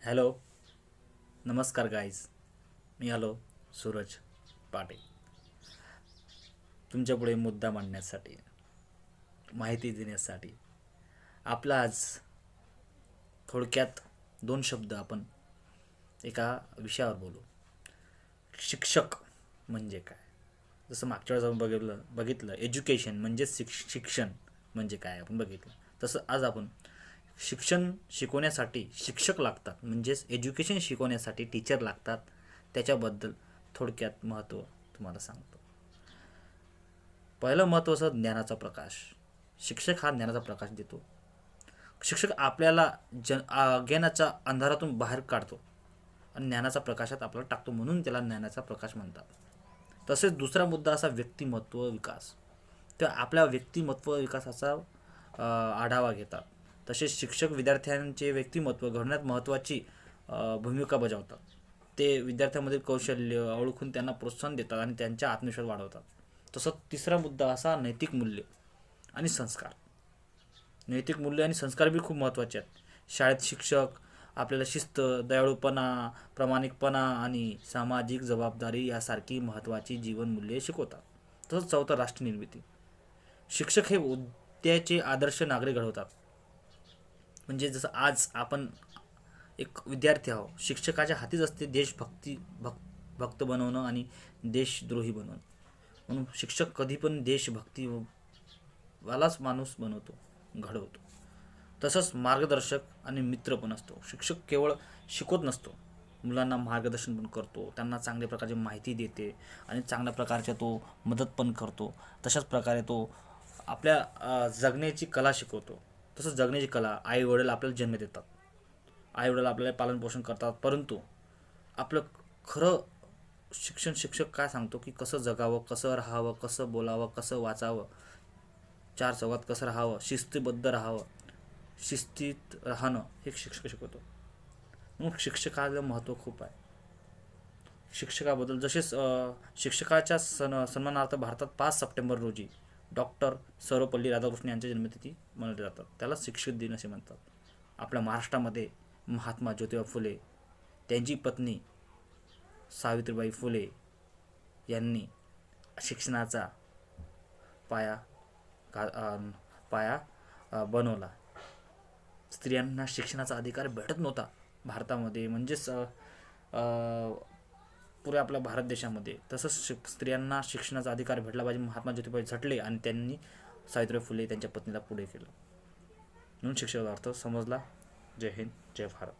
Hello, नमस्कार guys. मी आलो सूरज पाटील तुमच्यापुढे मुद्दा मांडण्यासाठी, माहिती देण्यासाठी. आपला आज थोडक्यात दोन शब्द आपण एका विषयावर बोलू. शिक्षक म्हणजे काय? जसं मागच्या वेळेस आपण बघितलं एज्युकेशन म्हणजे शिक्षण म्हणजे काय आपण बघितलं. तसं आज आपण शिक्षण शिकवण्यासाठी शिक्षक लागतात, म्हणजेच एज्युकेशन शिकवण्यासाठी टीचर लागतात, त्याच्याबद्दल थोडक्यात महत्त्व तुम्हाला सांगतो. पहिलं महत्त्व असं ज्ञानाचा प्रकाश. शिक्षक हा ज्ञानाचा प्रकाश देतो. शिक्षक आपल्याला अज्ञानाच्या अंधारातून बाहेर काढतो आणि ज्ञानाचा प्रकाशात आपल्याला टाकतो, म्हणून त्याला ज्ञानाचा प्रकाश म्हणतात. तसेच दुसरा मुद्दा असा व्यक्तिमत्व विकास. तर आपल्या व्यक्तिमत्व विकासाचा आढावा घेतात. तसेच शिक्षक विद्यार्थ्यांचे व्यक्तिमत्व घडवण्यात महत्त्वाची भूमिका बजावतात. ते विद्यार्थ्यांमधील कौशल्य ओळखून त्यांना प्रोत्साहन देतात आणि त्यांचा आत्मविश्वास वाढवतात. तसंच तिसरा मुद्दा असा नैतिक मूल्य आणि संस्कार. नैतिक मूल्य आणि संस्कार बी खूप महत्त्वाचे आहेत. शाळेत शिक्षक आपल्याला शिस्त, दयाळूपणा, प्रामाणिकपणा आणि सामाजिक जबाबदारी यासारखी महत्त्वाची जीवनमूल्ये शिकवतात. तसंच चौथा राष्ट्रनिर्मिती. शिक्षक हे उद्याचे आदर्श नागरिक घडवतात. म्हणजे जसं आज आपण एक विद्यार्थी आहोत, शिक्षकाच्या हातीच असते भक्त बनवणं आणि देशद्रोही बनवणं. म्हणून शिक्षक कधी पण देशभक्तीवालाच माणूस बनवतो, घडवतो. तसंच मार्गदर्शक आणि मित्र पण असतो. शिक्षक केवळ शिकवत नसतो, मुलांना मार्गदर्शन पण करतो, त्यांना चांगल्या प्रकारची माहिती देते आणि चांगल्या प्रकारच्या तो मदत पण करतो. तशाच प्रकारे तो आपल्या जगण्याची कला शिकवतो. तसंच जगण्याची कला, आई वडील आपल्याला जन्म देतात, आई वडील आपल्याला पालनपोषण करतात, परंतु आपलं खरं शिक्षक काय सांगतो की कसं जगावं, कसं राहावं, कसं बोलावं, कसं वाचावं, चार चौघात कसं राहावं, शिस्तबद्ध राहावं, शिस्तीत राहणं हे शिक्षक शिकवतो. मग शिक्षकाचं महत्त्व खूप आहे. शिक्षकाबद्दल जसेच शिक्षकाच्या सन्मानार्थ भारतात 5 सप्टेंबर रोजी डॉक्टर सर्वपल्ली राधाकृष्ण यांची जन्मतिथी मनवली जातात. त्याला शिक्षक दिन असे म्हणतात. आपल्या महाराष्ट्रामध्ये महात्मा ज्योतिबा फुले, त्यांची पत्नी सावित्रीबाई फुले यांनी शिक्षणाचा पाया बनवला. स्त्रियांना शिक्षणाचा अधिकार भेटत नव्हता भारतामध्ये, म्हणजेच पुऱ्या आपल्या भारत देशामध्ये. तसंच स्त्रियांना शिक्षणाचा अधिकार भेटला पाहिजे, महात्मा ज्योतिबा झटले आणि त्यांनी सावित्रीबाई फुले त्यांच्या पत्नीला पुढे केलं. म्हणून शिक्षणाचा अर्थ समजला. जय हिंद, जय भारत.